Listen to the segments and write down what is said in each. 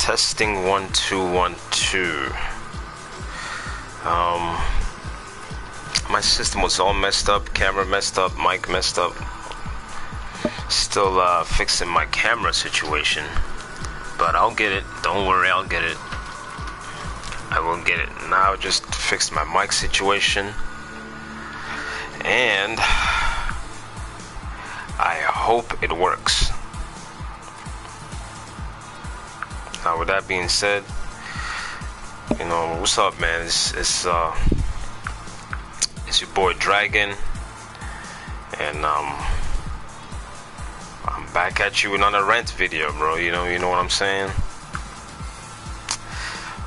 Testing 1 2 1 2. My system was all messed up, camera messed up, mic messed up. Still fixing my camera situation, but I'll get it. Don't worry, I'll get it. I will get it. Now just fixed my mic situation, and I hope it works. Now with that being said, you know, what's up, man? It's your boy Dragon, and I'm back at you with another rant video, bro. You know what I'm saying?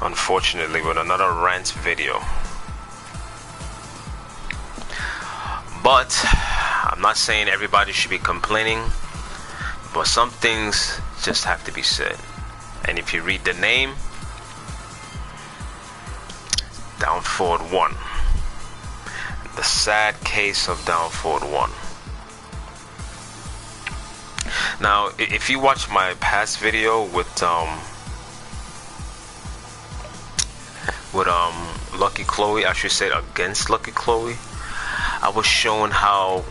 Unfortunately, with another rant video. But I'm not saying everybody should be complaining, but some things just have to be said. And if you read the name, Down Forward 1. The sad case of Down Forward 1. Now, if you watch my past video with Lucky Chloe, I should say against Lucky Chloe, I was showing how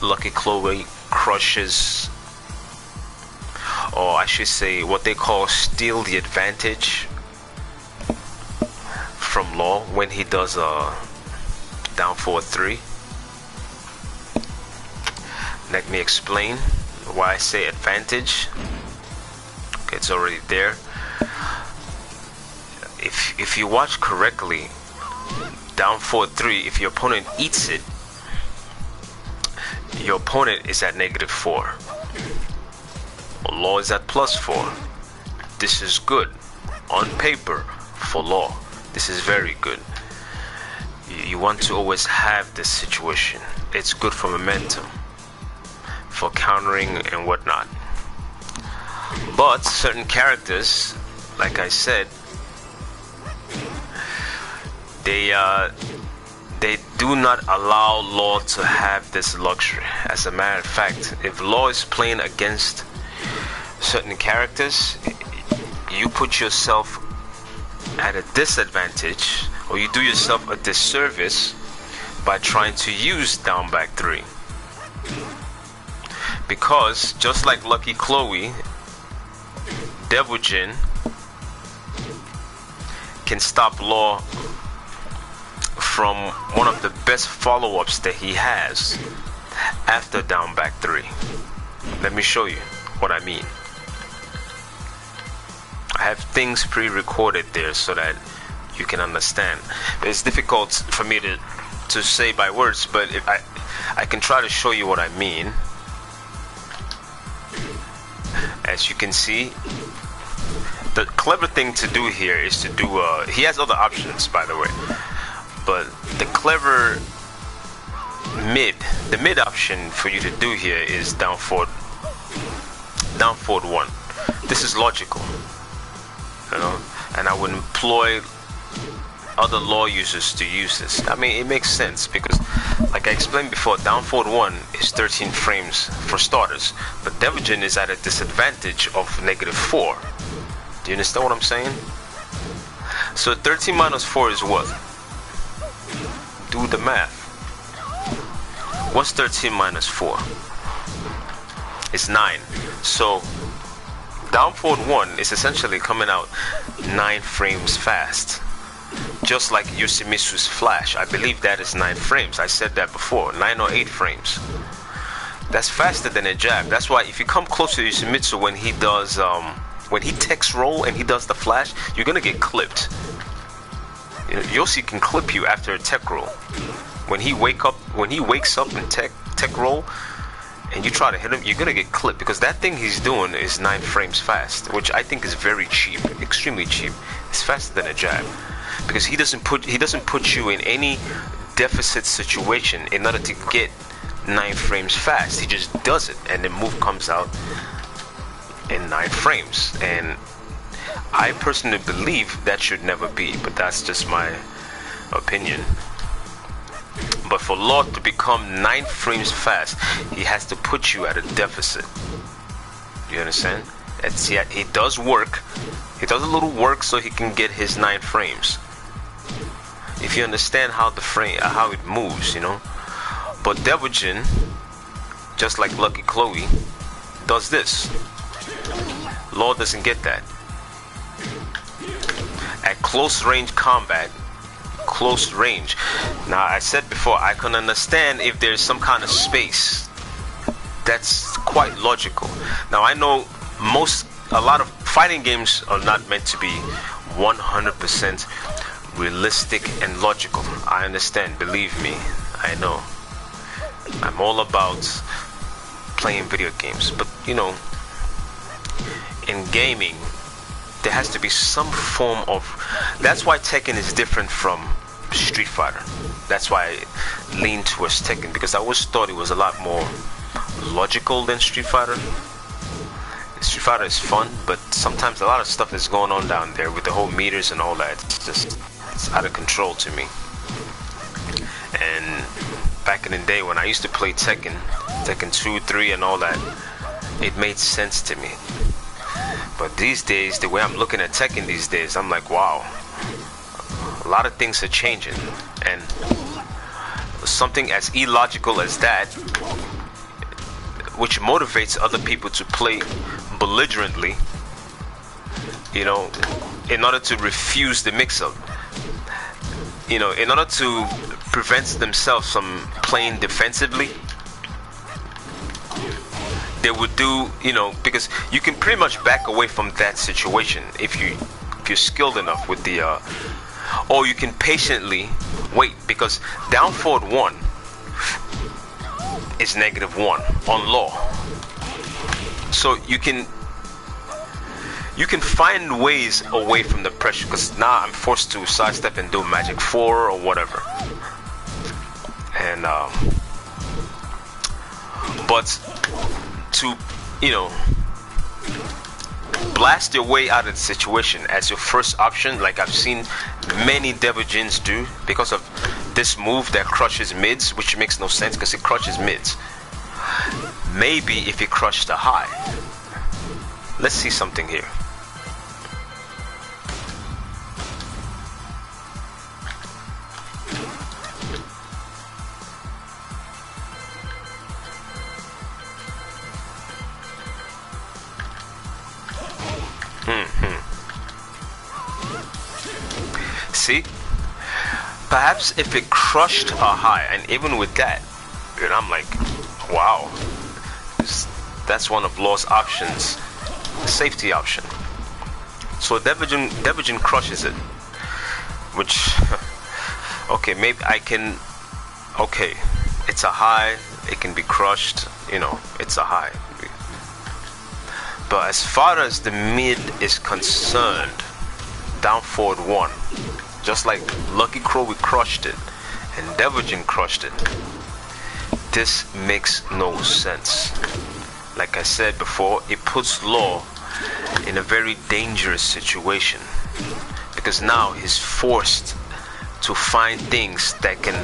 Lucky Chloe crushes, or I should say what they call steal the advantage from Law when he does Down Forward 3. Let me explain why I say advantage. Okay, it's already there. If you watch correctly, Down Forward 3, if your opponent eats it, your opponent is at -4. Law is at +4. This is good on paper for Law. This is very good. You want to always have this situation. It's good for momentum, for countering and whatnot. But certain characters, like I said, they do not allow Law to have this luxury. As a matter of fact, if Law is playing against certain characters, you put yourself at a disadvantage, or you do yourself a disservice by trying to use down back 3. Because just like Lucky Chloe, Devil Jin can stop Law from one of the best follow-ups that he has after down back 3. Let me show you what I mean. I have things pre-recorded there so that you can understand. It's difficult for me to say by words, but if I can try to show you what I mean. As you can see, the clever thing to do here is to do he has other options, by the way, but the clever mid option for you to do here is down forward 1. This is logical, you know, and I would employ other Law users to use this. I mean, it makes sense because, like I explained before, down forward 1 is 13 frames for starters, but Devil Jin is at a disadvantage of -4. Do you understand what I'm saying? So 13 minus 4 is what? Do the math. What's 13 minus 4? It's 9. So down forward 1 is essentially coming out 9 frames fast. Just like Yoshimitsu's flash. I believe that is 9 frames. I said that before. 9 or 8 frames. That's faster than a jab. That's why if you come close to Yoshimitsu when he does when he text roll and he does the flash, you're gonna get clipped. You know, Yoshi can clip you after a tech roll. When he wakes up and tech roll and you try to hit him, you're gonna get clipped because that thing he's doing is 9 frames fast, which I think is very cheap, extremely cheap. It's faster than a jab because he doesn't put you in any deficit situation in order to get 9 frames fast. He just does it and the move comes out in 9 frames, and I personally believe that should never be, but that's just my opinion. But for Law to become 9 frames fast, he has to put you at a deficit. You understand? It does work. He does a little work so he can get his 9 frames. If you understand how how it moves, you know. But Devil Jin, just like Lucky Chloe, does this. Law doesn't get that. At close range combat, close range. Now I said before, I can understand if there's some kind of space. That's quite logical. Now I know a lot of fighting games are not meant to be 100% realistic and logical. I understand, believe me, I know. I'm all about playing video games, but you know, in gaming there has to be some form of, that's why Tekken is different from Street Fighter. That's why I lean towards Tekken, because I always thought it was a lot more logical than Street Fighter. Street Fighter is fun, but sometimes a lot of stuff is going on down there with the whole meters and all that. It's out of control to me. And back in the day when I used to play Tekken 2, 3 and all that, it made sense to me. But these days, the way I'm looking at Tekken these days, I'm like, wow, a lot of things are changing. And something as illogical as that, which motivates other people to play belligerently, you know, in order to refuse the mix-up, you know, in order to prevent themselves from playing defensively, they would do, you know, because you can pretty much back away from that situation if you're skilled enough with the or you can patiently wait, because down forward 1 is -1 on law. So you can find ways away from the pressure, because now I'm forced to sidestep and do magic 4 or whatever. And but to, you know, blast your way out of the situation as your first option, like I've seen many Devil Jins do, because of this move that crushes mids, which makes no sense because it crushes mids. Maybe if it crushed the high. Let's see something here. See? Perhaps if it crushed a high, and even with that, and I'm like, wow, that's one of Law's options, safety option. So Devil Jin crushes it, which, okay, maybe I can, okay, it's a high, it can be crushed, you know, it's a high. But as far as the mid is concerned, down forward 1, just like Lucky Crow, we crushed it, and Devil Jin crushed it. This makes no sense. Like I said before, it puts Law in a very dangerous situation, because now he's forced to find things that can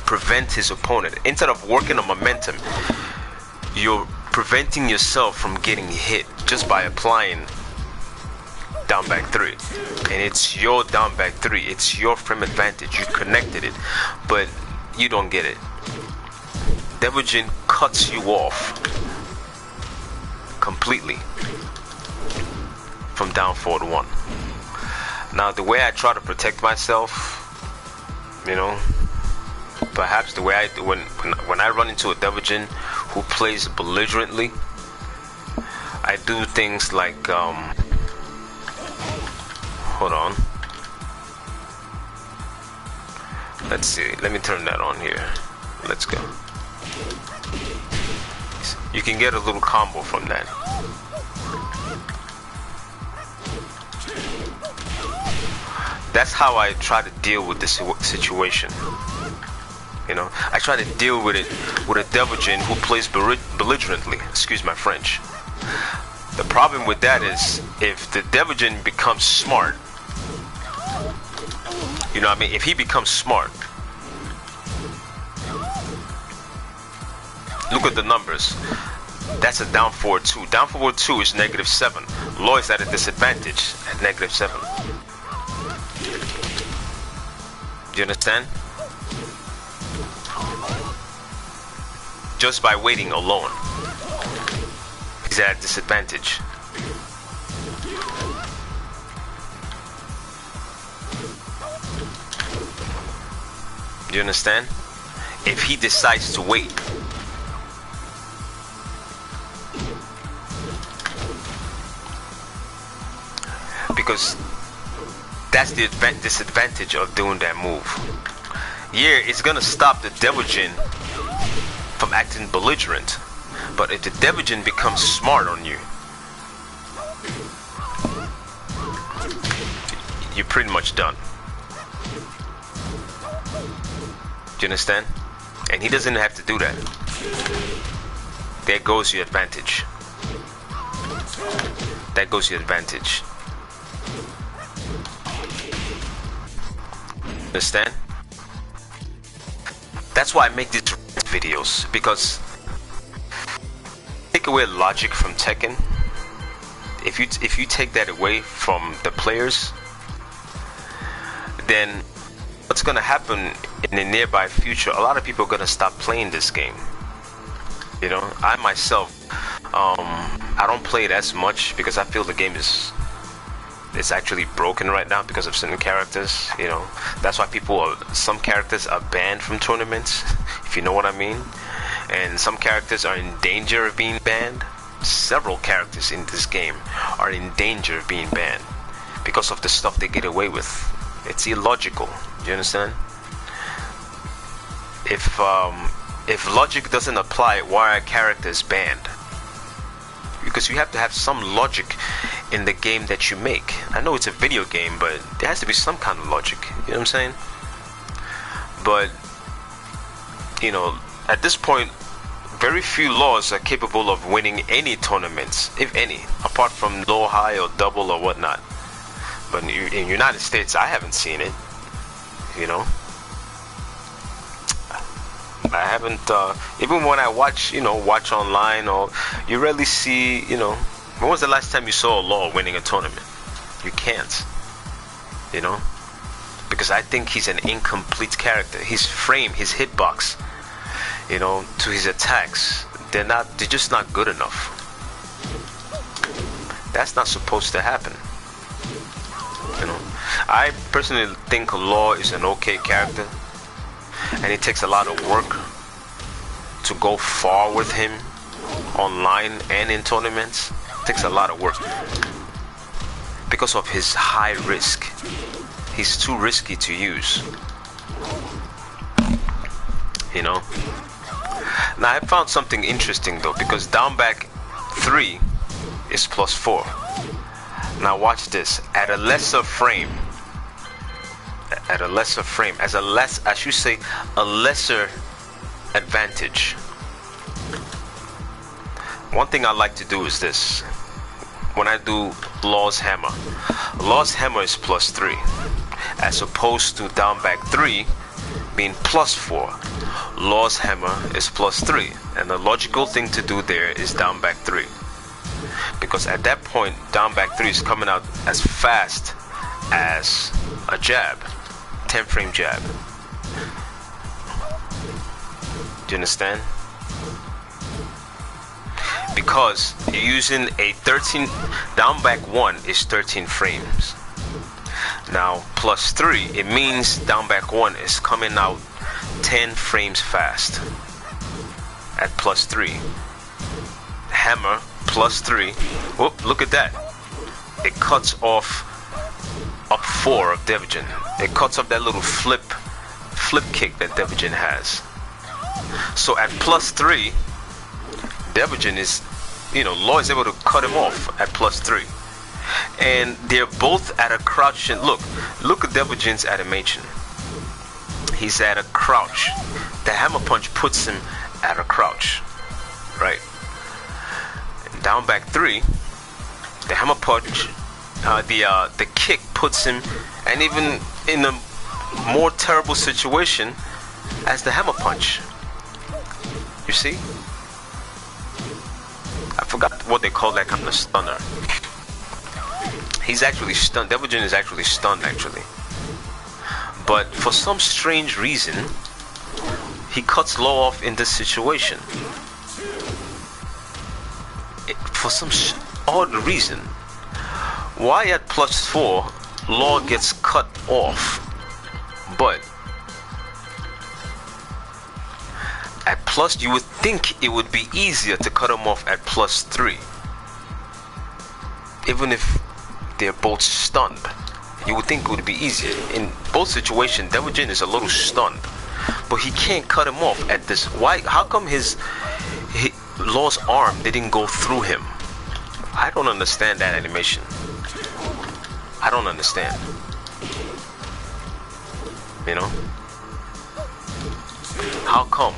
prevent his opponent. Instead of working on momentum, you're preventing yourself from getting hit just by applying down back 3, and it's your down back 3, it's your frame advantage, you connected it, but you don't get it. Devil Jin cuts you off completely from down forward 1. Now the way I try to protect myself, you know, perhaps the way I do when I run into a Devil Jin who plays belligerently, I do things like hold on. Let's see. Let me turn that on here. Let's go. You can get a little combo from that. That's how I try to deal with this situation. You know, I try to deal with it with a Devil Jin who plays belligerently. Excuse my French. The problem with that is, if the Devil Jin becomes smart, you know what I mean? If he becomes smart, look at the numbers. That's a down forward 2. Down forward 2 is -7. Law is at a disadvantage at -7. Do you understand? Just by waiting alone, he's at a disadvantage. Do you understand? If he decides to wait. Because that's the disadvantage of doing that move. Yeah, it's gonna stop the Devil Jin from acting belligerent. But if the Devil Jin becomes smart on you, you're pretty much done. Do you understand? And he doesn't have to do that. There goes your advantage. That goes your advantage. Understand? That's why I make these videos, because take away logic from Tekken. If you take that away from the players, then what's gonna happen in the nearby future? A lot of people are gonna stop playing this game. You know, I myself, I don't play it as much because I feel the game is it's actually broken right now because of certain characters. You know, that's why some characters are banned from tournaments, if you know what I mean. And some characters are in danger of being banned. Several characters in this game are in danger of being banned because of the stuff they get away with. It's illogical. Do you understand? If logic doesn't apply, why are characters banned? Because you have to have some logic in the game that you make. I know it's a video game, but there has to be some kind of logic. You know what I'm saying? But, you know, at this point, very few laws are capable of winning any tournaments, if any, apart from low, high, or double, or whatnot. But in United States, I haven't seen it. You know, I haven't. Even when I watch online, or you rarely see. You know, when was the last time you saw a law winning a tournament? You can't. You know, because I think he's an incomplete character. His frame, his hitbox, you know, to his attacks, they're just not good enough. That's not supposed to happen. You know, I personally think Law is an okay character, and it takes a lot of work to go far with him online and in tournaments. It takes a lot of work because of his high risk. He's too risky to use. You know. Now I found something interesting though, because down back 3 is +4. Now watch this. At a lesser frame, I should say a lesser advantage. One thing I like to do is this. When I do Law's hammer is +3, as opposed to down back 3 being +4. Law's hammer is +3, and the logical thing to do there is down back 3, because at that point down back 3 is coming out as fast as a jab, 10 frame jab. Do you understand? Because you're using a 13, down back 1 is 13 frames. Now +3, it means down back 1 is coming out 10 frames fast at +3. Hammer +3. Whoop, look at that. It cuts off up 4 of Devil Jin. It cuts off that little flip kick that Devil Jin has. So at +3, Devil Jin is, you know, Law is able to cut him off at +3. And they're both at a crouch. And look at Devil Jin's animation. He's at a crouch. The hammer punch puts him at a crouch, right? And down back 3, the hammer punch, the kick puts him, and even in a more terrible situation as the hammer punch. You see? I forgot what they call that kind of stunner. He's actually stunned. Devil Jin is actually stunned, actually. But for some strange reason, he cuts Law off in this situation. For some odd reason. Why at +4, Law gets cut off, but at plus, you would think it would be easier to cut him off at +3. Even if they're both stunned, you would think it would be easier. In both situations, Devil Jin is a little stunned, but he can't cut him off at this. Why? How come his Law's arm didn't go through him? I don't understand that animation. I don't understand. You know? How come?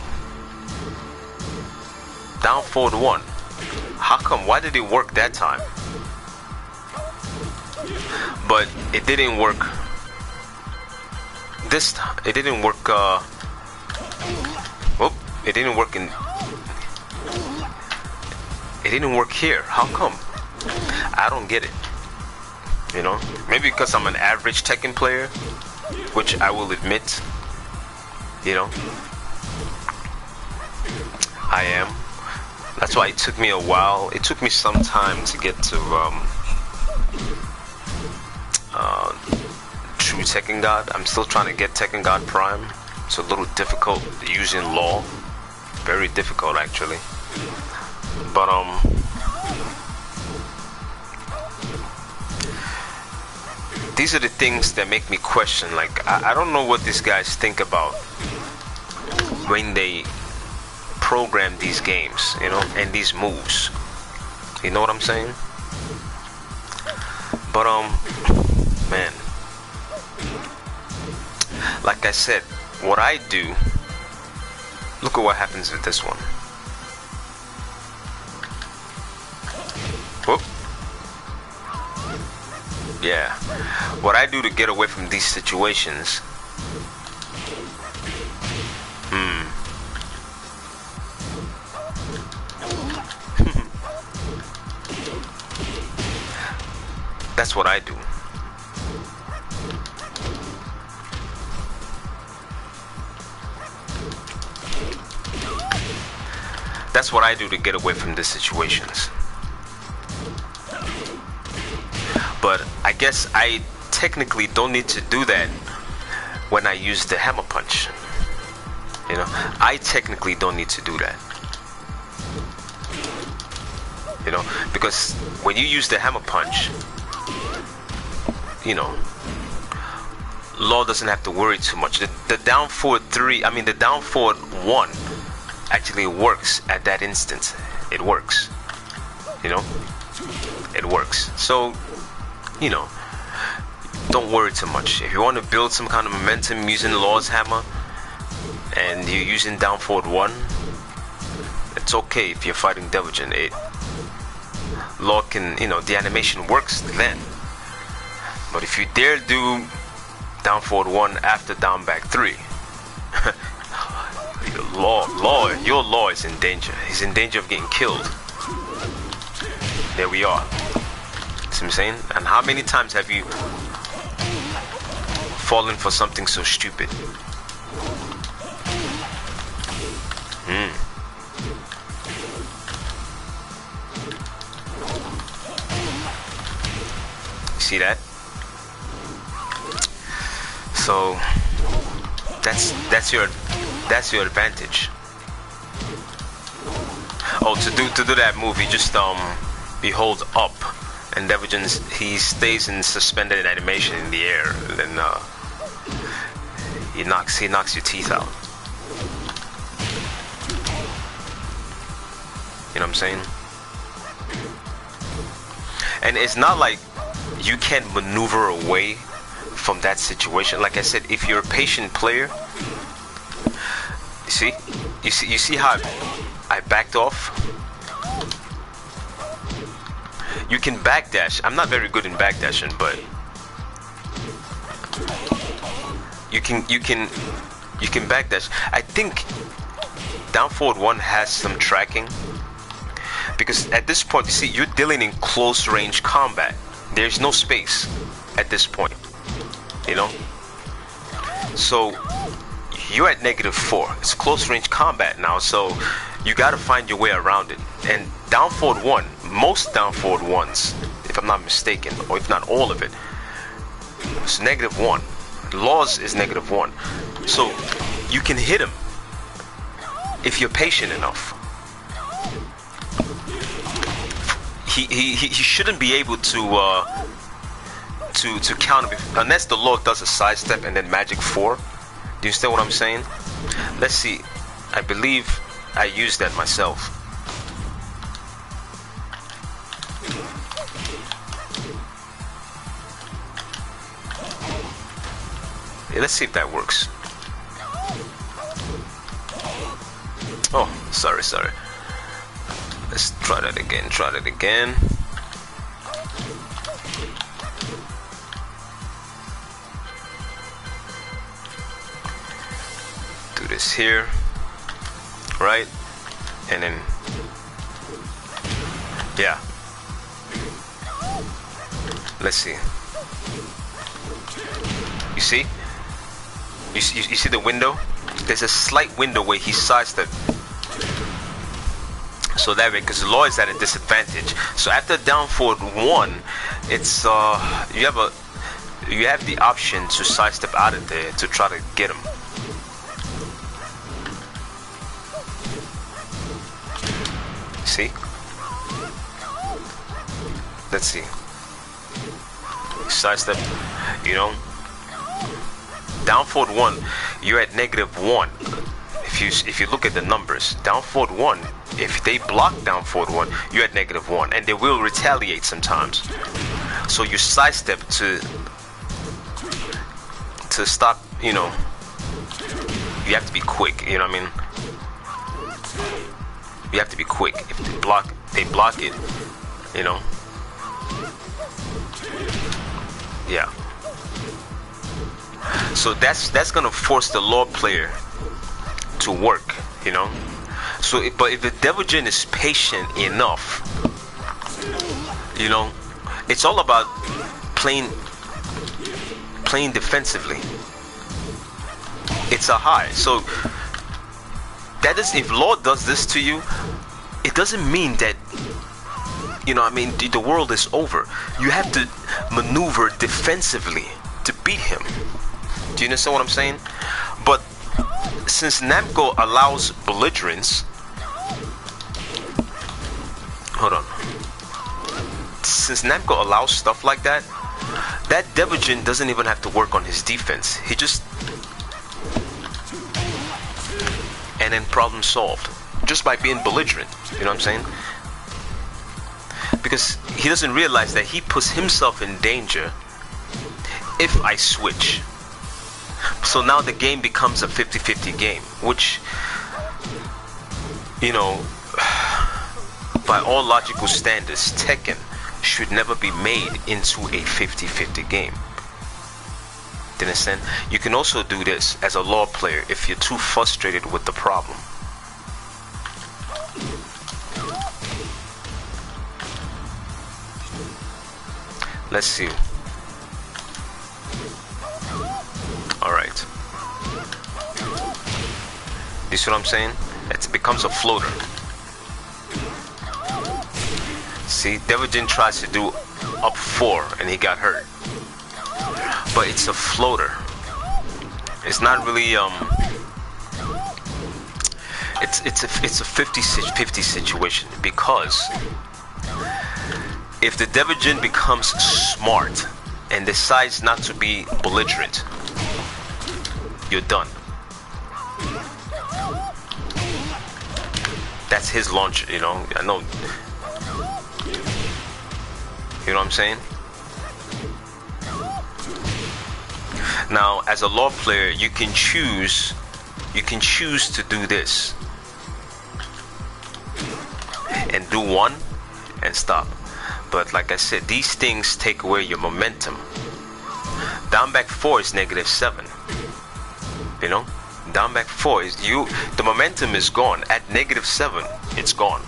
Down forward 1. How come? Why did it work that time? But it didn't work this time. It didn't work, it didn't work in... It didn't work here. How come? I don't get it. You know? Maybe because I'm an average Tekken player, which I will admit. You know? I am. That's why it took me a while. It took me some time to get to true Tekken God. I'm still trying to get Tekken God Prime. It's a little difficult using Law. Very difficult, actually. But these are the things that make me question. Like, I don't know what these guys think about when they program these games, you know, and these moves. You know what I'm saying? But man, like I said, what I do, look at what happens with this one. Whoop. Yeah, what I do to get away from these situations. That's what I do. That's what I do to get away from these situations. But I guess I technically don't need to do that when I use the hammer punch. You know, I technically don't need to do that. You know, because when you use the hammer punch, you know, Law doesn't have to worry too much. The down forward 3, I mean the down forward 1 actually works at that instant. It works. You know? It works. So, you know, don't worry too much. If you want to build some kind of momentum using Law's hammer and you're using down forward 1, it's okay if you're fighting Devil Jin. Law can, you know, the animation works then. But if you dare do down forward 1 after down back 3, your Law is in danger. He's in danger of getting killed. There we are. See what I'm saying? And how many times have you fallen for something so stupid? See that? So that's your advantage. Oh, to do that move, you just he holds up, and Devil Jin, he stays in suspended animation in the air, and then he knocks your teeth out. You know what I'm saying? And it's not like you can maneuver away from that situation. Like I said, if you're a patient player, you see how I backed off? You can backdash. I'm not very good in backdashing, but you can backdash. I think down forward 1 has some tracking. Because at this point, you see, you're dealing in close range combat. There's no space at this point, you know. So you're at -4. It's close range combat now, so you got to find your way around it. And down forward 1, most down forward 1s, if I'm not mistaken, or if not all of it, it's -1. Laws is -1. So you can hit him if you're patient enough. He shouldn't be able to counter unless the law does a sidestep and then magic 4. Do you understand what I'm saying? Let's see. I believe I used that myself. Yeah, let's see if that works. Oh, sorry. Let's try that again. Do this here, right? And then, yeah. Let's see. You see? You see the window? There's a slight window where he sidestepped. So that way, because the law is at a disadvantage. So after down forward 1, it's you have the option to sidestep out of there to try to get him. See? Let's see. Sidestep, you know. Down forward 1, you're at -1. If you look at the numbers, down forward 1, if they block down forward 1, you're at -1, and they will retaliate sometimes. So you sidestep to stop. You know, you have to be quick. You know what I mean? You have to be quick. If they block it. You know. Yeah. So that's gonna force the law player to work, you know. So but if the Devil Jin is patient enough, you know, it's all about playing defensively. It's a high. So that is, if law does this to you, it doesn't mean that, you know, I mean, the world is over. You have to maneuver defensively to beat him. Do you understand what I'm saying? But since Namco allows belligerence, hold on. Since Namco allows stuff like that, that Devil Jin doesn't even have to work on his defense. He just, and then problem solved just by being belligerent. You know what I'm saying? Because he doesn't realize that he puts himself in danger if I switch. So now the game becomes a 50-50 game, which, you know, by all logical standards, Tekken should never be made into a 50-50 game. Do you understand? You can also do this as a law player if you're too frustrated with the problem. Let's see. Alright. You see what I'm saying? It becomes a floater. See, Devil Jin tries to do up 4 and he got hurt. But it's a floater. It's not really it's a 50-50 situation, because if the Devil Jin becomes smart and decides not to be belligerent, you're done. That's his launch, you know. I know. You know what I'm saying? Now, as a law player, you can choose to do this and do 1 and stop. But like I said, these things take away your momentum. Down back 4 is -7. You know, down back 4 is the momentum is gone. At -7, it's gone.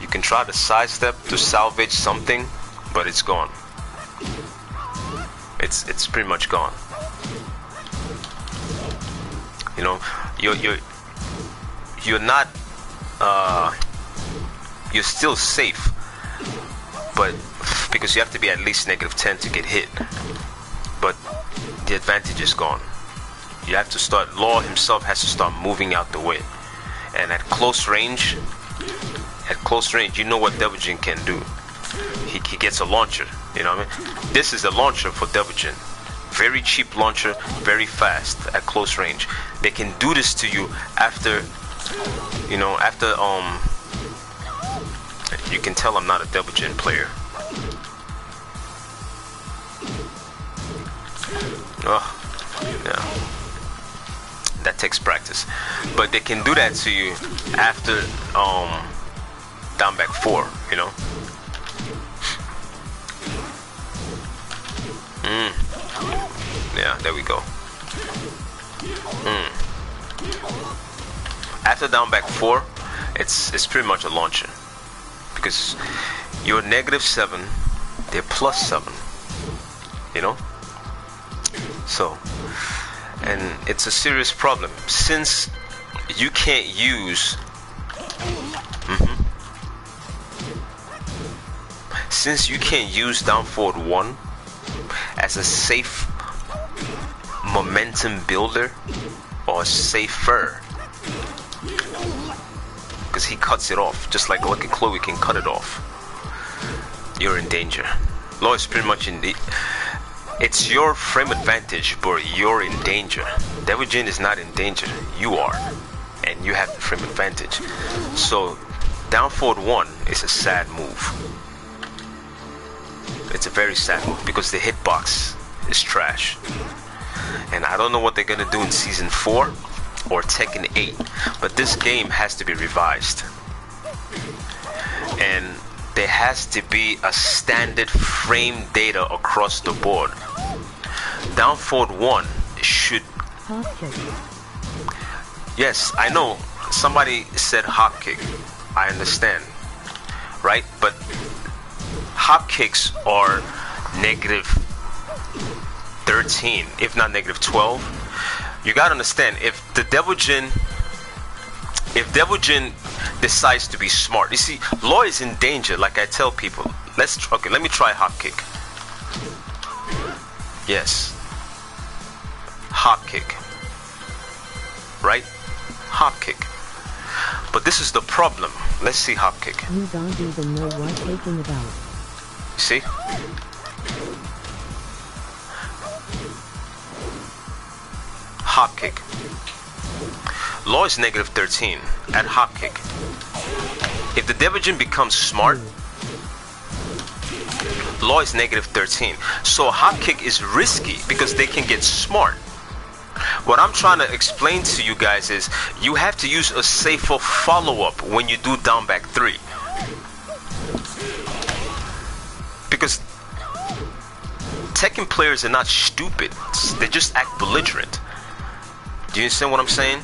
You can try to sidestep to salvage something, but it's gone. It's pretty much gone. You know, you're not you're still safe, but because you have to be at least -10 to get hit, but the advantage is gone. You have to start, Law himself has to start moving out the way, and at close range, you know what Devil Jin can do. He gets a launcher, you know what I mean? This is a launcher for Devil Jin. Very cheap launcher, very fast at close range. They can do this to you after, you know, you can tell I'm not a Devil Jin player. Oh, yeah. That takes practice. But they can do that to you after down back 4, you know. Yeah, there we go. After down back 4, it's pretty much a launcher, because you're -7, they're +7, you know. So, and it's a serious problem since you can't use since you can't use down forward 1 as a safe momentum builder, or safer, because he cuts it off just like Lucky Chloe can cut it off. You're in danger. Law is pretty much in the, it's your frame advantage, but you're in danger. Devil Jin is not in danger, you are, and you have the frame advantage. So down forward 1 is a sad move. It's a very sad move because the hitbox is trash, and I don't know what they're gonna do in season 4 or Tekken 8, but this game has to be revised, and there has to be a standard frame data across the board. Down forward 1 should, yes, I know somebody said hop kick, I understand, right? But hop kicks are -13, if not -12. You gotta understand, if Devil Jin decides to be smart, you see, Law is in danger. Like I tell people, okay, let me try hop kick. Yes, hop kick, right? Hop kick. But this is the problem. Let's see hop kick. You don't even know what taking about. See? Hop kick. Law is -13 at hop kick. If the Devil Jin becomes smart, Law is -13. So hop kick is risky because they can get smart. What I'm trying to explain to you guys is you have to use a safer follow-up when you do down back 3. Because Tekken players are not stupid, they just act belligerent. Do you understand what I'm saying?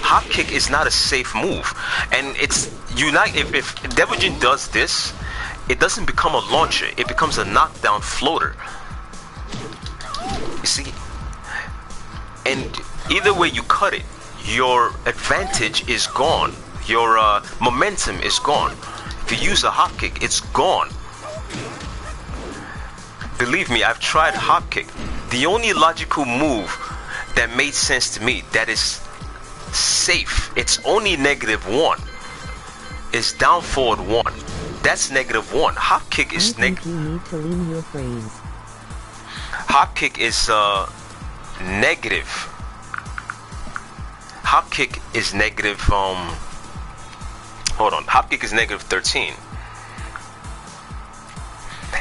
Hop kick is not a safe move, and it's if Devil Jin does this, it doesn't become a launcher, it becomes a knockdown floater. You see? And either way you cut it, your advantage is gone, your momentum is gone. If you use a hop kick, it's gone. Believe me, I've tried hop kick. The only logical move that made sense to me, that is safe, it's only -1, is down forward 1. That's -1. Hop kick is you need to lean your phrase. Hop kick is negative. Hop kick is negative. Hold on. Hop kick is -13,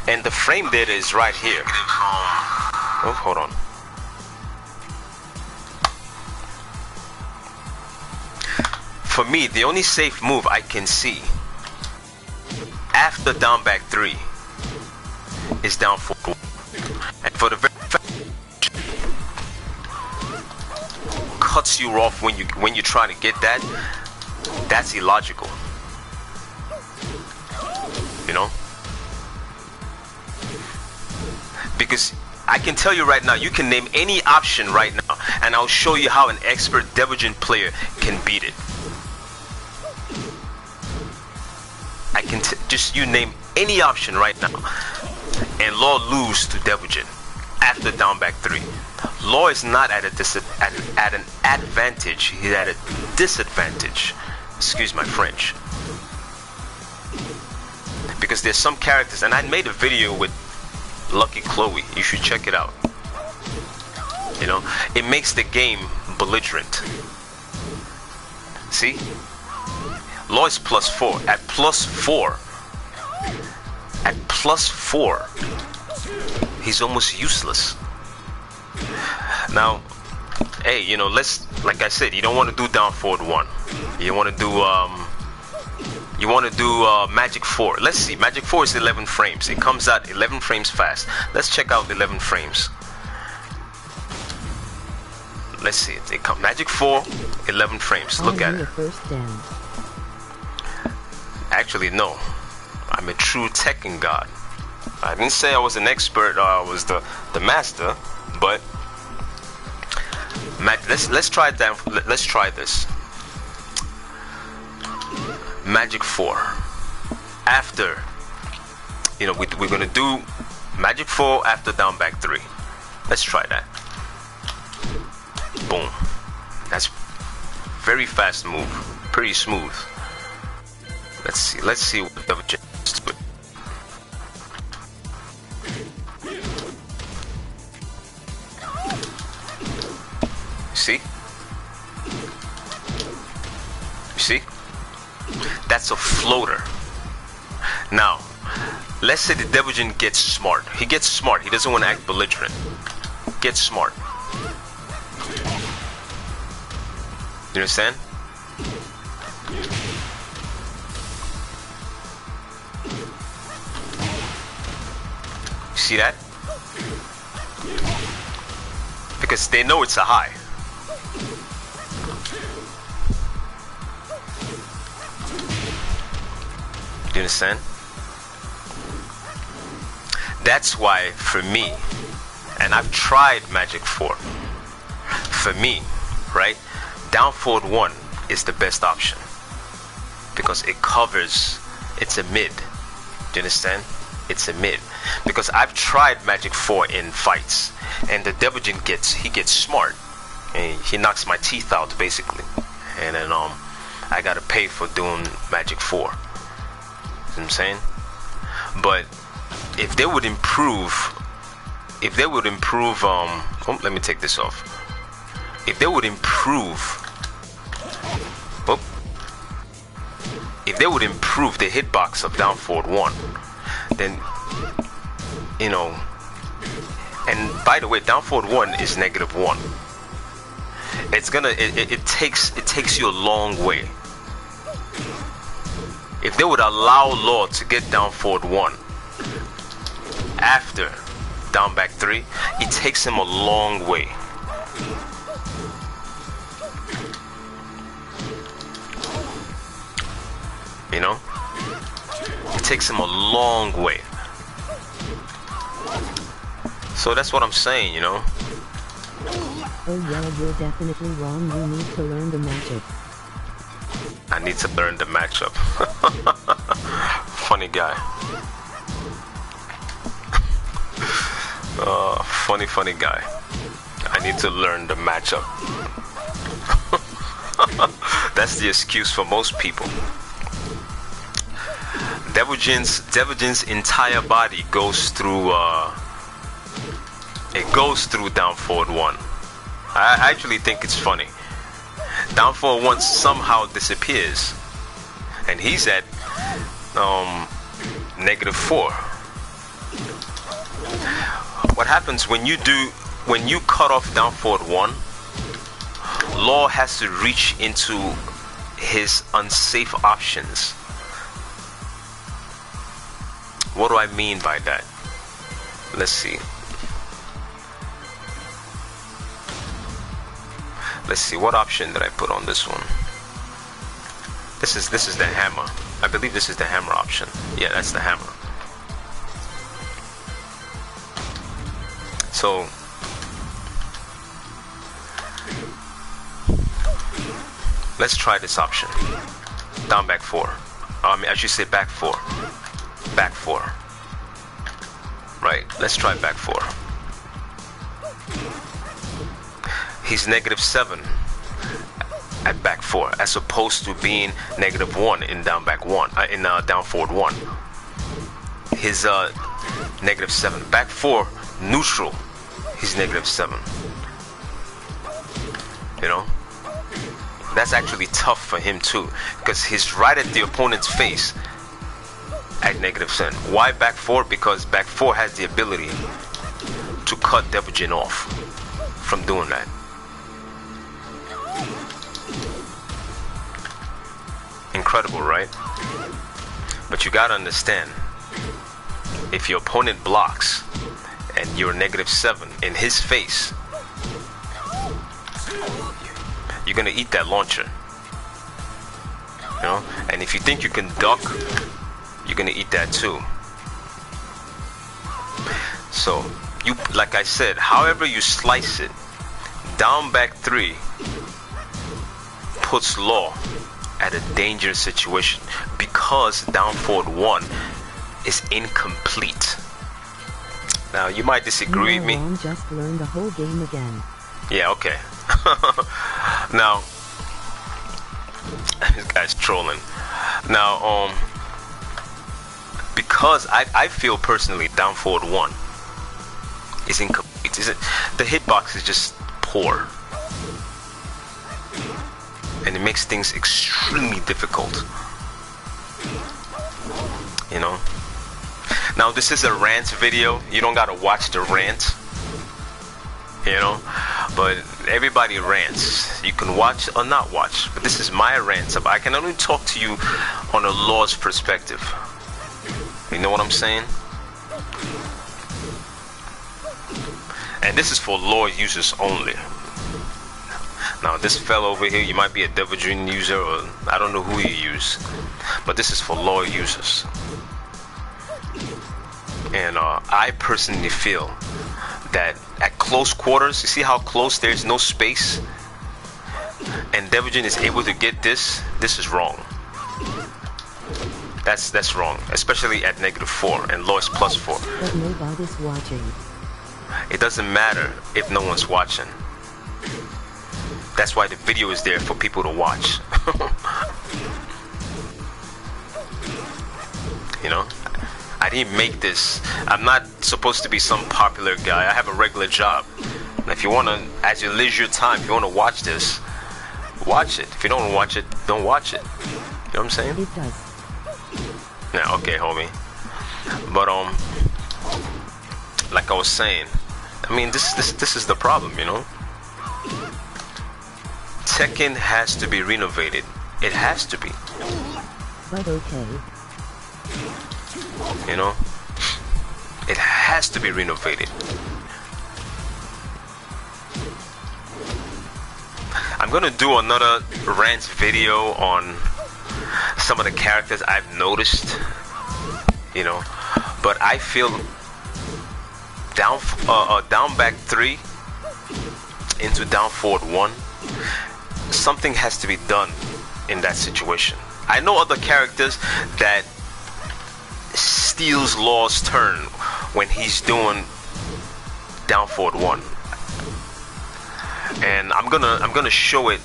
and the frame data is right here. Oh, hold on. For me, the only safe move I can see after down back 3 is down forward 1. And for the very fact cuts you off when you try to get that, that's illogical. Because I can tell you right now, you can name any option right now, and I'll show you how an expert Devil Jin player can beat it. I can just you name any option right now, and Law lose to Devil Jin after down back 3. Law is not at an advantage. He's at a disadvantage. Excuse my French. Because there's some characters, and I made a video with Lucky Chloe. You should check it out. You know, it makes the game belligerent. See? Law is +4. At +4. At +4. He's almost useless. Now, hey, you know, let's, like I said, you don't want to do down forward 1. You want to do Magic 4. Let's see. Magic 4 is 11 frames. It comes out 11 frames fast. Let's check out 11 frames. Let's see. It comes Magic 4, 11 frames. Look at it. Actually, no. I'm a true Tekken god. I didn't say I was an expert or I was the master, but let's try it down. Let's try this. Magic 4. After, you know, we're gonna do Magic 4 after down back 3. Let's try that. Boom. That's very fast move, pretty smooth. Let's see what Devil Jin does to it. See? You see? That's a floater. Now, let's say the Devil Jin gets smart. He gets smart. He doesn't want to act belligerent. Get smart. You understand? See that? Because they know it's a high. You understand? That's why, for me, and I've tried Magic 4. For me, right? Down forward 1 is the best option. Because it covers, it's a mid. Do you understand? It's a mid. Because I've tried Magic 4 in fights, and the Devil Jin gets smart, and he knocks my teeth out basically, and then I gotta pay for doing Magic 4. You know what I'm saying? But if they would improve, oh, let me take this off. If they would improve, if they would improve the hitbox of down forward 1, then, you know, and by the way, down forward 1 is -1. It's gonna, it takes you a long way. If they would allow Law to get down forward 1 after down back 3, it takes him a long way. You know? It takes him a long way. So that's what I'm saying, you know? Oh yeah, you're definitely wrong. You need to learn the magic. I need to learn the matchup. Funny guy. Funny guy. I need to learn the matchup. That's the excuse for most people. Devil Jin's entire body goes through down forward 1. I actually think it's funny. Down forward 1 somehow disappears, and he's at -4. What happens when you cut off down forward 1? Law has to reach into his unsafe options. What do I mean by that? Let's see. Let's see, what option did I put on this one? This is the hammer. I believe this is the hammer option. Yeah, that's the hammer. So let's try this option. Down back 4. I should say back 4. Back 4. Right, let's try back 4. He's -7 at back 4, as opposed to being -1 in down back 1, in down forward 1. His -7. Back 4, neutral. He's -7. You know, that's actually tough for him too, because he's right at the opponent's face at -7. Why back 4? Because back 4 has the ability to cut Devil Jin off from doing that. Incredible, right? But you gotta understand, if your opponent blocks and you're -7 in his face, you're gonna eat that launcher. You know? And if you think you can duck, you're gonna eat that too. So you, like I said, however you slice it, down back 3 puts Law at a dangerous situation, because down forward 1 is incomplete. Now you might disagree with me. Just learned the whole game again. Yeah, okay. Now this guy's trolling. Now because I feel personally down forward 1 is incomplete. The hitbox is just poor, and it makes things extremely difficult. You know. Now this is a rant video. You don't gotta watch the rant. You know, but everybody rants. You can watch or not watch, but this is my rant. So I can only talk to you on a Law's perspective. You know what I'm saying? And this is for Law users only. Now this fellow over here, you might be a Devil Jin user, or I don't know who you use, but this is for Law users. And I personally feel that at close quarters, you see how close there's no space, and Devil Jin is able to get this. This is wrong. That's wrong, especially at -4 and Law is +4. But nobody's watching. It doesn't matter if no one's watching. That's why the video is there, for people to watch. You know, I didn't make this. I'm not supposed to be some popular guy. I have a regular job. And if you want to, at your leisure time, if you want to watch this, watch it. If you don't watch it, don't watch it. You know what I'm saying? It does. Yeah, okay, homie. But like I was saying, I mean, this is the problem, you know. Tekken has to be renovated. It has to be. But okay. You know, it has to be renovated. I'm gonna do another rant video on some of the characters I've noticed, you know, but I feel down back 3 into down forward 1, something has to be done in that situation. I know other characters that steals Law's turn when he's doing down forward 1, and I'm gonna show it.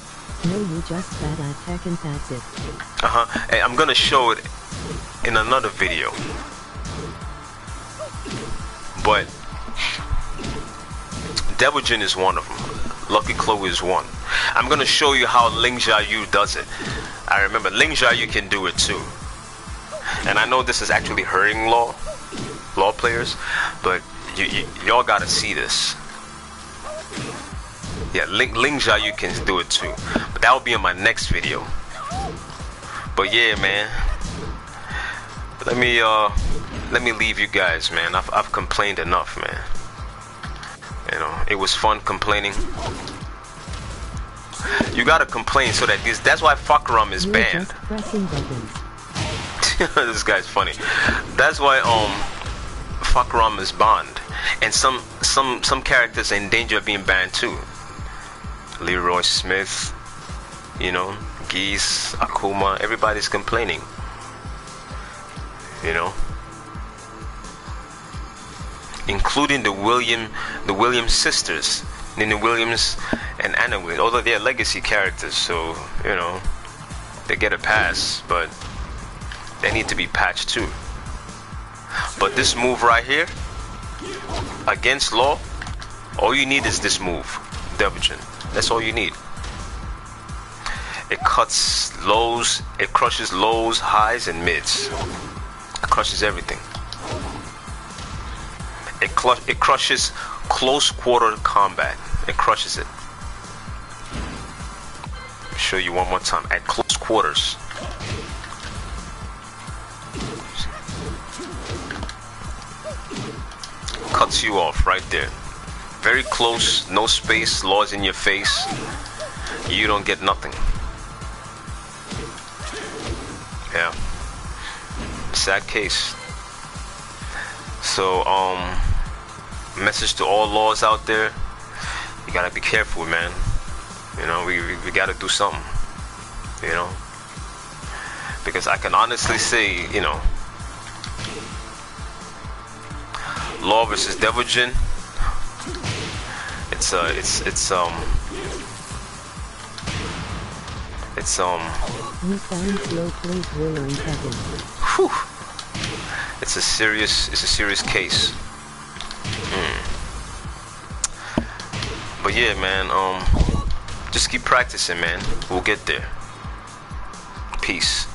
No, you just bad at Tekken, that's it. And I'm gonna show it in another video, but Devil Jin is one of them. Lucky Chloe is one. I'm gonna show you how Ling Xiaoyu does it. I remember Ling Xiaoyu can do it too. And I know this is actually hurting Law players, but y'all gotta see this. Yeah, Ling Xiaoyu can do it too, but that will be in my next video. But yeah, man, let me leave you guys, man. I've complained enough, man. You know, it was fun complaining. You gotta complain so that that's why Fakram is banned. Just pressing buttons. This guy's funny. That's why Fakram is banned. And some characters are in danger of being banned too. Leroy Smith, you know, Geese, Akuma, everybody's complaining. You know, including the Williams sisters, Nina Williams and Anna Williams, although they're legacy characters, so you know they get a pass, but they need to be patched too. But this move right here against Law, all you need is this move, Devil Jin. That's all you need. It cuts lows, it crushes lows, highs, and mids. It crushes everything. It crushes close quarter combat. It crushes it. Show you one more time. At close quarters. Cuts you off right there. Very close, no space, Law's in your face. You don't get nothing. Yeah. Sad case. So, message to all Laws out there. You gotta be careful, man. You know, we gotta do something. You know? Because I can honestly say, you know, Law versus Devil Jin. It's You sound slow, please will learn Tekken. whew, it's a serious case. But yeah, man, just keep practicing, man. We'll get there. Peace.